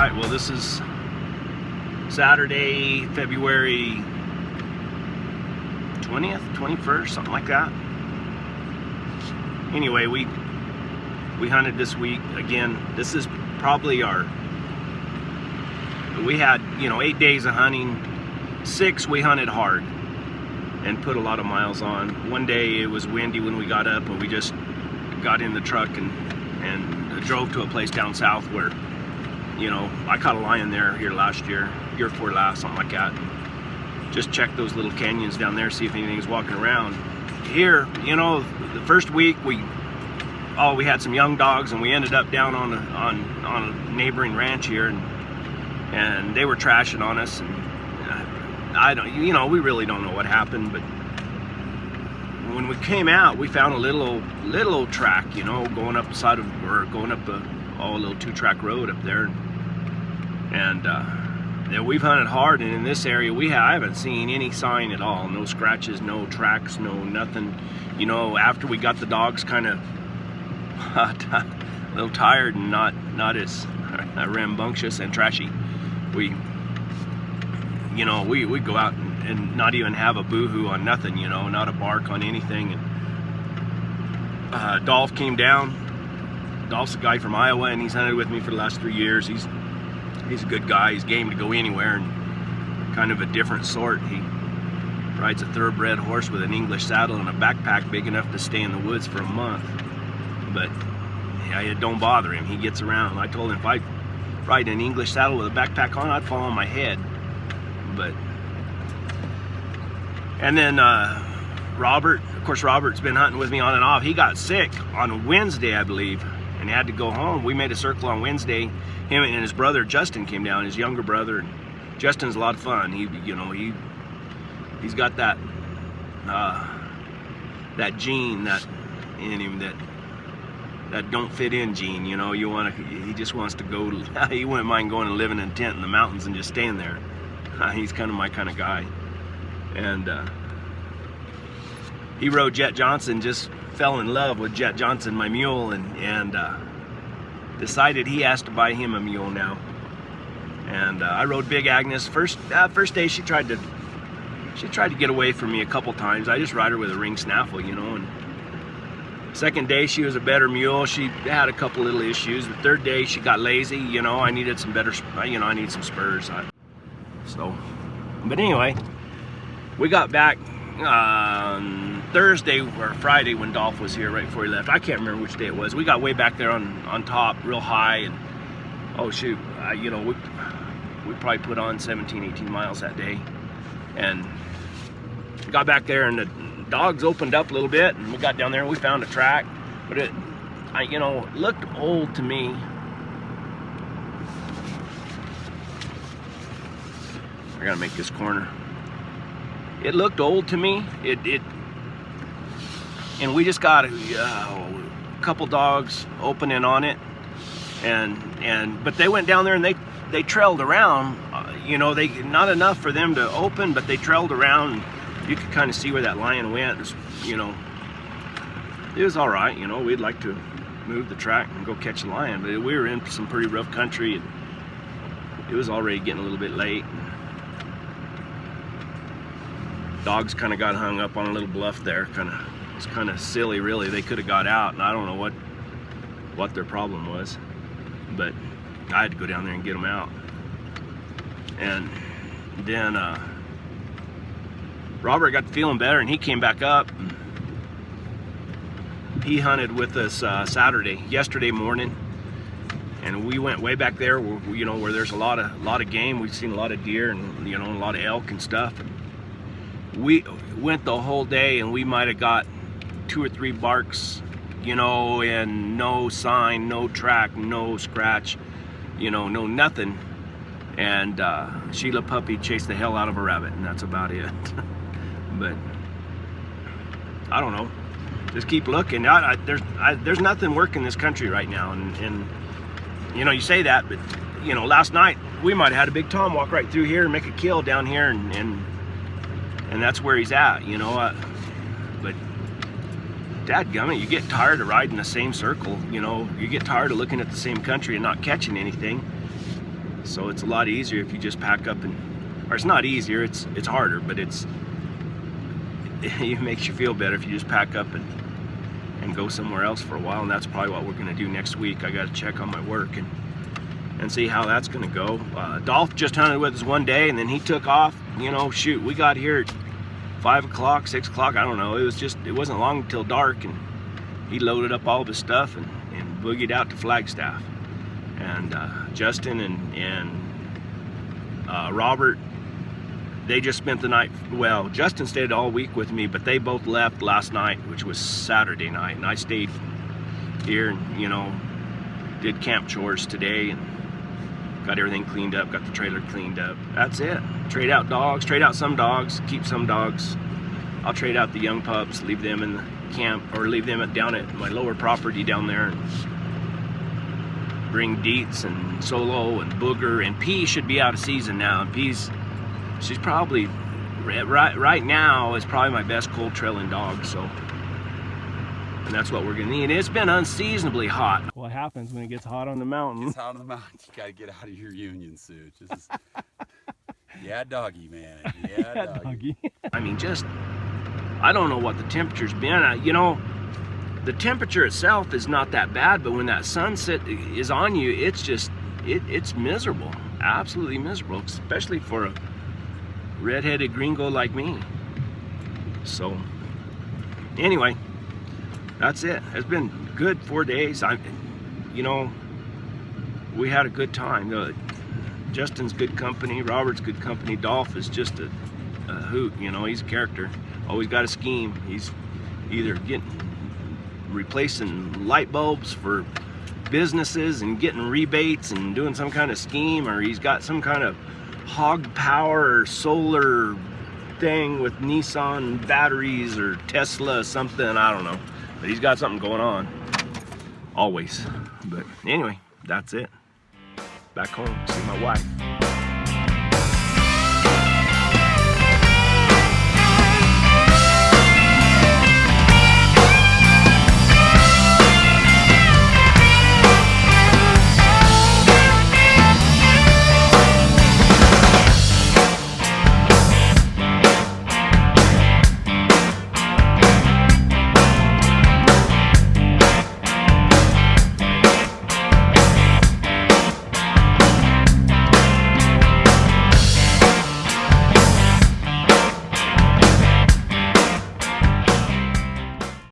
Alright, well this is Saturday, February 20th, 21st, something like that. Anyway, we hunted this week. Again, this is probably we had, 8 days of hunting. 6 we hunted hard and put a lot of miles on. One day it was windy when we got up, and we just got in the truck and drove to a place down south where, I caught a lion here last year before last, something like that. Just check those little canyons down there, see if anything's walking around. Here, the first week we had some young dogs, and we ended up down on a neighboring ranch here, and they were trashing on us, and we really don't know what happened, but when we came out, we found a little old track, going up the side of, or going up a little 2-track road up there, and we've hunted hard, and in this area I haven't seen any sign at all. No scratches, no tracks, no nothing. After we got the dogs kind of a little tired and not as rambunctious and trashy, we go out and not even have a boo-hoo on nothing, not a bark on anything. And Dolph came down. Dolph's a guy from Iowa, and he's hunted with me for the last 3 years. He's a good guy. He's game to go anywhere, and kind of a different sort. He rides a thoroughbred horse with an English saddle and a backpack big enough to stay in the woods for a month. But yeah, it don't bother him. He gets around. I told him if I ride an English saddle with a backpack on, I'd fall on my head. But and then Robert, of course, Robert's been hunting with me on and off. He got sick on Wednesday, I believe, and had to go home. We made a circle on Wednesday. Him and his brother Justin came down, his younger brother. And Justin's a lot of fun. He's got that gene that in him that don't fit in gene. He just wants to go. He wouldn't mind going and living in a tent in the mountains and just staying there. He's kind of my kind of guy. And he rode Jet Johnson, just fell in love with Jet Johnson, my mule, and decided he has to buy him a mule now. And I rode Big Agnes. First day she tried to get away from me a couple times. I just ride her with a ring snaffle, and second day she was a better mule. She had a couple little issues. The third day she got lazy. I needed some better, I need some spurs. But anyway, we got back on Thursday or Friday when Dolph was here right before he left. I can't remember which day it was. We got way back there on top, real high, and oh shoot, we probably put on 17, 18 miles that day, and got back there, and the dogs opened up a little bit, and we got down there and we found a track, but it looked old to me. I gotta make this corner. It looked old to me. And we just got a couple dogs opening on it, but they went down there and they trailed around. They not enough for them to open, but they trailed around. You could kind of see where that lion went. It was all right. We'd like to move the track and go catch a lion, but we were in some pretty rough country, and it was already getting a little bit late. Dogs kind of got hung up on a little bluff there. It's kind of silly, really. They could have got out, and I don't know what their problem was, but I had to go down there and get them out. And then Robert got feeling better, and he came back up. He hunted with us yesterday morning, and we went way back there where there's a lot of game. We've seen a lot of deer and a lot of elk and stuff. We went the whole day, and we might have got 2 or 3 barks, and no sign, no track, no scratch, no nothing. And Sheila Puppy chased the hell out of a rabbit, and that's about it. But I don't know. Just keep looking. There's nothing working this country right now, and you say that, but last night we might have had a big tom walk right through here and make a kill down here, and that's where he's at, but dadgummit, you get tired of riding the same circle, you get tired of looking at the same country and not catching anything. So it's a lot easier if you just pack up and, or it's not easier, it's harder, but it makes you feel better if you just pack up and go somewhere else for a while. And that's probably what we're gonna do next week. I gotta check on my work and see how that's gonna go. Dolph just hunted with us one day and then he took off. You know, shoot, we got here at 5 o'clock, 6 o'clock, I don't know. It wasn't long until dark, and he loaded up all of his stuff and boogied out to Flagstaff. And Justin and Robert, they just spent the night. Well, Justin stayed all week with me, but they both left last night, which was Saturday night, and I stayed here and, you know, did camp chores today and got everything cleaned up, got the trailer cleaned up. That's it. Trade out dogs, trade out some dogs, keep some dogs. I'll trade out the young pups, leave them in the camp, or leave them down at my lower property down there, and bring Deets and Solo and Booger, and P should be out of season now. And she's probably right now is probably my best cold trailing dog. So, and that's what we're gonna need. It's been unseasonably hot. What happens when it gets hot on the mountain? It's hot on the mountain. You gotta get out of your union suit. Just yeah, doggy, man. Yeah, doggy. I mean, I don't know what the temperature's been. You know, the temperature itself is not that bad, but when that sunset is on you, it's just, it's miserable. Absolutely miserable, especially for a red-headed gringo like me. So, anyway, that's it. It's been good 4 days. You know, we had a good time. Justin's good company, Robert's good company, Dolph is just a hoot, you know, he's a character. Always got a scheme. He's either replacing light bulbs for businesses and getting rebates and doing some kind of scheme, or he's got some kind of hog power or solar thing with Nissan batteries or Tesla or something, I don't know. But he's got something going on, always. But anyway, that's it. Back home, see my wife.